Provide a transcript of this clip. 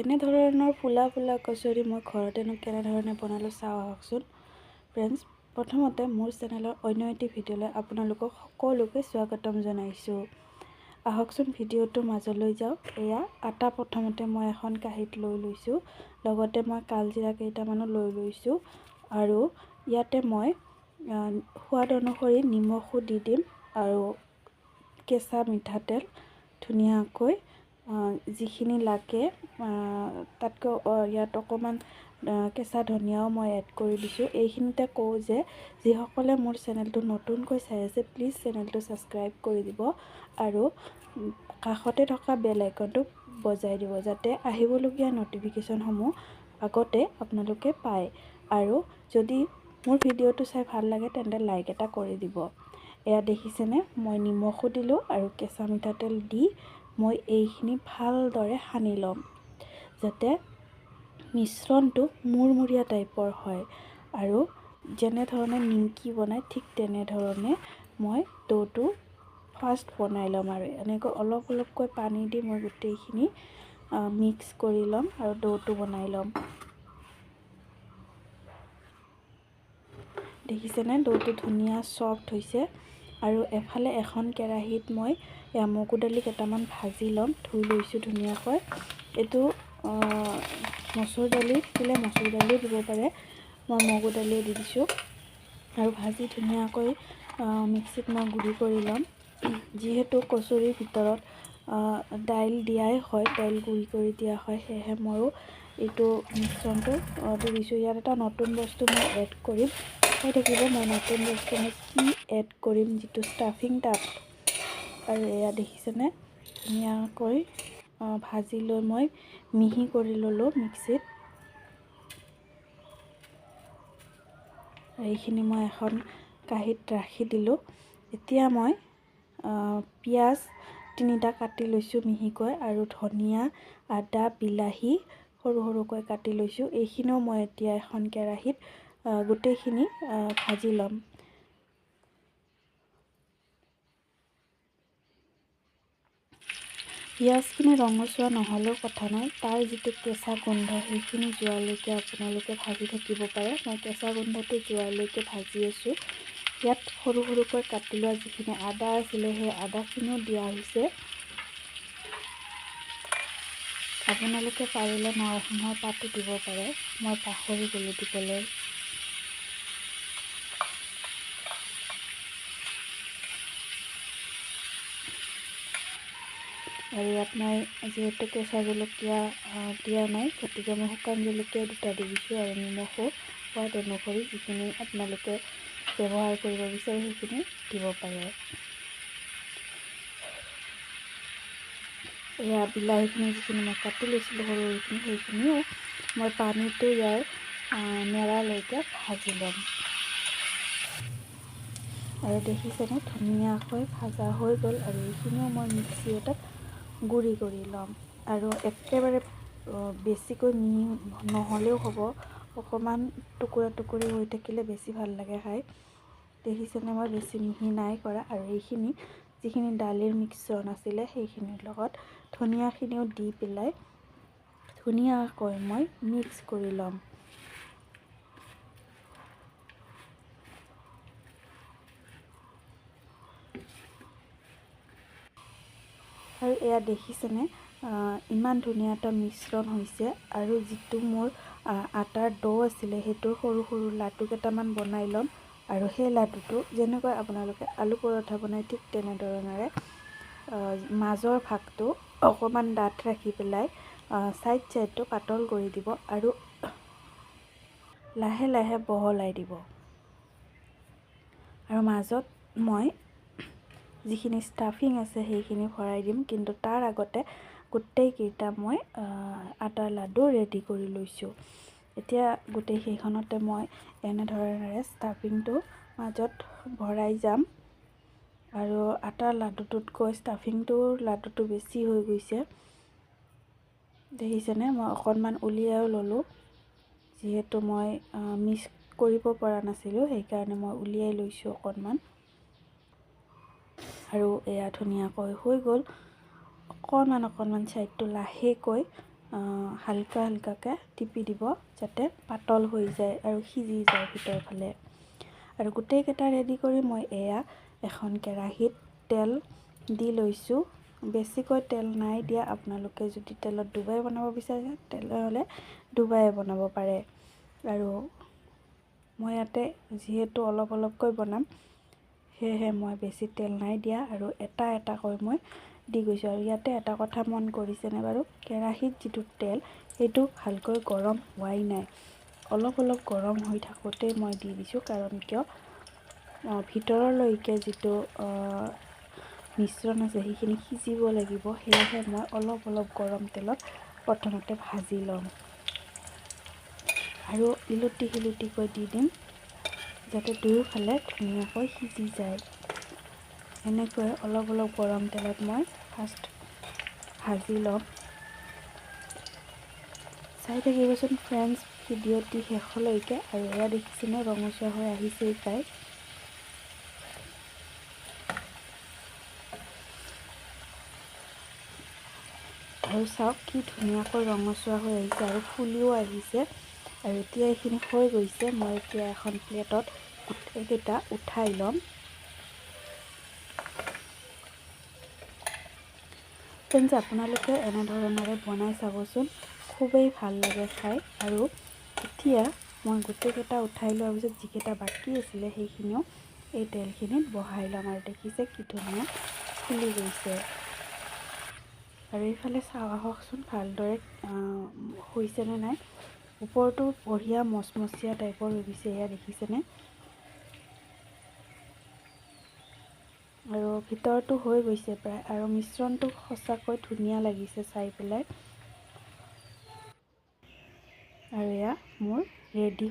এনে ধৰণৰ ফুলা কচুৰি মই ঘৰতেনো কেনেধৰণে বনালোঁ চাওঁ আহকচোন ফ্ৰেণ্ডছ। প্ৰথমতে মোৰ চেনেলৰ অন্য এটি ভিডিঅ'লৈ আপোনালোকক সকলোকে স্বাগতম জনাইছোঁ। আহকচোন ভিডিঅ'টোৰ মাজলৈ যাওঁ। এয়া আটা প্ৰথমতে মই এখন কাঁহীত লৈ লৈছোঁ, লগতে মই কালজিৰা কেইটামানো লৈ লৈছোঁ আৰু ইয়াতে মই সোৱাদ অনুসৰি নিমখো দি দিম আৰু কেঁচা মিঠাতেল ধুনীয়াকৈ যিখিনি লাগে তাতকৈ ইয়াত অকণমান কেঁচা ধনিয়াও মই এড কৰি দিছোঁ। এইখিনিতে কওঁ যে যিসকলে মোৰ চেনেলটো নতুনকৈ চাই আছে প্লিজ চেনেলটো ছাবস্ক্ৰাইব কৰি দিব আৰু কাষতে থকা বেল আইকনটো বজাই দিব, যাতে আহিবলগীয়া ন'টিফিকেশ্যনসমূহ আগতে আপোনালোকে পায়। আৰু যদি মোৰ ভিডিঅ'টো চাই ভাল লাগে তেন্তে লাইক এটা কৰি দিব। এয়া দেখিছেনে, মই নিমখো দিলোঁ আৰু কেঁচা মিঠাতেল দি মই এইখিনি ভালদৰে সানি ল'ম, যাতে মিশ্ৰণটো মুৰমুৰীয়া টাইপৰ হয়। আৰু যেনেধৰণে নিমকি বনায় ঠিক তেনেধৰণে মই ডোটো ফাৰ্ষ্ট বনাই ল'ম আৰু এনেকৈ অলপকৈ পানী দি মই গোটেইখিনি মিক্স কৰি ল'ম আৰু ডোটো বনাই ল'ম। দেখিছেনে ডোটো ধুনীয়া ছফ্ট হৈছে। আৰু এফালে এখন কেৰাহীত মই মগু দালি কেইটামান ভাজি ল'ম, ধুই লৈছোঁ ধুনীয়াকৈ। এইটো মচুৰ দালি থাকিলে মচুৰ দালিও দিব পাৰে, মই মগু দালিয়ে দি দিছোঁ আৰু ভাজি ধুনীয়াকৈ মিক্সিত মই গুড়ি কৰি ল'ম। যিহেতু কচুৰিৰ ভিতৰত দাইল দিয়াই হয়, দাইল গুড়ি কৰি দিয়া হয়, সেয়েহে ময়ো এইটো মিশ্ৰণটো দি দিছোঁ। ইয়াত এটা নতুন বস্তু মই এড কৰিম, কৈ থাকিব মই নতুন বস্তু মই কি এড কৰিম, যিটো ষ্টাফিং তাত। আৰু এয়া দেখিছেনে ধুনীয়াকৈ ভাজি লৈ মই মিহি কৰি ল'লোঁ মিক্সিত। এইখিনি মই এখন কাঁহীত ৰাখি দিলোঁ। এতিয়া মই পিঁয়াজ 3টা কাটি লৈছোঁ মিহিকৈ আৰু ধনিয়া, আদা, বিলাহী সৰুকৈ কাটি লৈছোঁ। এইখিনিও মই এতিয়া এখন কেৰাহীত গোটেইখিনি ভাজি ল'ম। পিঁয়াজখিনি ৰঙচুৱা নহ'লেও কথা নাই, তাৰ যিটো কেঁচা গোন্ধ সেইখিনি যোৱালৈকে আপোনালোকে ভাজি থাকিব পাৰে। মই কেঁচা গোন্ধটো যোৱালৈকে ভাজি আছোঁ। ইয়াত সৰুকৈ কাটি লোৱা যিখিনি আদা আছিলে সেই আদাখিনিও দিয়া হৈছে। আপোনালোকে পাৰিলে নৰসিংহৰ পাতো দিব পাৰে, মই পাহৰি গ'লোঁ দিবলৈ। আৰু ইয়াত মই যিহেতু কেঁচা জলকীয়া দিয়া নাই, গতিকে মই শুকান জলকীয়া 2টা দি দিছোঁ আৰু নিমখো সোৱাদ অনুসৰি যিখিনি আপোনালোকে ব্যৱহাৰ কৰিব বিচাৰে সেইখিনি দিব পাৰে। এয়া বিলাহীখিনি যিখিনি মই কাটি লৈছিলোঁ সৰুখিনি, সেইখিনিও মই পানীটো ইয়াৰ নেৰালৈকে ভাজি ল'ম। আৰু দেখিছেনে ধুনীয়াকৈ ভাজা হৈ গ'ল আৰু এইখিনিও মই মিক্সি এটাত গুড়ি কৰি ল'ম। আৰু একেবাৰে বেছিকৈ মিহি নহ'লেও হ'ব, অকণমান টুকুৰা হৈ থাকিলে বেছি ভাল লাগে খাই। দেখিছেনে মই বেছি মিহি নাই কৰা। আৰু এইখিনি যিখিনি দালিৰ মিশ্ৰণ আছিলে সেইখিনিৰ লগত ধনিয়াখিনিও দি পেলাই ধুনীয়াকৈ মই মিক্স কৰি ল'ম। আৰু এয়া দেখিছেনে ইমান ধুনীয়া এটা মিশ্ৰণ হৈছে। আৰু যিটো মোৰ আটাৰ ডো আছিলে সেইটোৰ সৰু লাডু কেইটামান বনাই ল'ম। আৰু সেই লাডুটো যেনেকৈ আপোনালোকে আলু পৰঠা বনাই ঠিক তেনেধৰণেৰে মাজৰ ভাগটো অকণমান ডাঠ ৰাখি পেলাই ছাইডটো পাতল কৰি দিব আৰু লাহে বহলাই দিব। আৰু মাজত মই যিখিনি ষ্টাফিং আছে সেইখিনি ভৰাই দিম, কিন্তু তাৰ আগতে গোটেইকেইটা মই আটাৰ লাডু ৰেডি কৰি লৈছোঁ। এতিয়া গোটেই সেইখনতে মই এনেধৰণেৰে ষ্টাফিংটো মাজত ভৰাই যাম। আৰু আটাৰ লাডুটোতকৈ লাডুটো বেছি হৈ গৈছে। দেখিছেনে মই অকণমান উলিয়াইও ল'লোঁ, যিহেতু মই মিক্স কৰিব পৰা নাছিলোঁ সেইকাৰণে মই উলিয়াই লৈছোঁ অকণমান। আৰু এয়া ধুনীয়াকৈ হৈ গ'ল। অকণমান ছাইডটো লাহেকৈ হালকা হালকাকৈ টিপি দিব যাতে পাতল হৈ যায় আৰু সিজি যায় ভিতৰ ফালে। আৰু গোটেইকেইটা ৰেডি কৰি মই এয়া এখন কেৰাহীত তেল দি লৈছোঁ। বেছিকৈ তেল নাই দিয়া, আপোনালোকে যদি তেলত ডুবাই বনাব বিচাৰে তেনেহ'লে ডুবাই বনাব পাৰে। আৰু মই ইয়াতে যিহেতু অলপ অলপকৈ বনাম সেয়েহে মই বেছি তেল নাই দিয়া আৰু এটা এটাকৈ মই দি গৈছোঁ। আৰু ইয়াতে এটা কথা মন কৰিছেনে বাৰু, কেৰাহীত যিটো তেল সেইটো ভালকৈ গৰম হোৱাই নাই, অলপ অলপ গৰম হৈ থাকোঁতেই মই দি দিছোঁ। কাৰণ কিয় ভিতৰলৈকে যিটো মিশ্ৰণ আছে সেইখিনি সিজিব লাগিব, সেয়েহে মই অলপ অলপ গৰম তেলত প্ৰথমতে ভাজি ল'ম আৰু ইলুটি শিলুটিকৈ দি দিম যাতে দুয়োফালে ধুনীয়াকৈ সিজি যায়। এনেকৈ অলপ অলপ গৰম তেলত মই ফাৰ্ষ্ট ভাজি ল'ম। চাই থাকিবচোন ফ্ৰেণ্ডছ ভিডিঅ'টি শেষলৈকে। আৰু এয়া দেখিছেনে ৰঙচুৱা হৈ আহিছেই প্ৰায়। আৰু চাওক কি ধুনীয়াকৈ ৰঙচুৱা হৈ আহিছে আৰু ফুলিও আহিছে। আৰু এতিয়া এইখিনি হৈ গৈছে, মই এতিয়া এখন প্লেটত গোটেইকেইটা উঠাই ল'ম। ফ্ৰেণ্ডছ আপোনালোকে এনেধৰণেৰে বনাই চাবচোন, খুবেই ভাল লাগে খাই। আৰু এতিয়া মই গোটেইকেইটা উঠাই লোৱাৰ পিছত যিকেইটা বাকী আছিলে সেইখিনিও এই তেলখিনিত বহাই ল'ম। আৰু দেখিছে কি ধুনীয়া ফুলি গৈছে। আৰু এইফালে চাওঁ আহকচোন ভালদৰে হৈছেনে নাই। ওপৰটো বঢ়িয়া মচমচীয়া টাইপৰ হৈ গৈছে, এয়া দেখিছেনে। আৰু ভিতৰটো হৈ গৈছে প্ৰায়, আৰু মিশ্ৰণটো সঁচাকৈ ধুনীয়া লাগিছে চাই পেলাই। আৰু এয়া মোৰ ৰেডি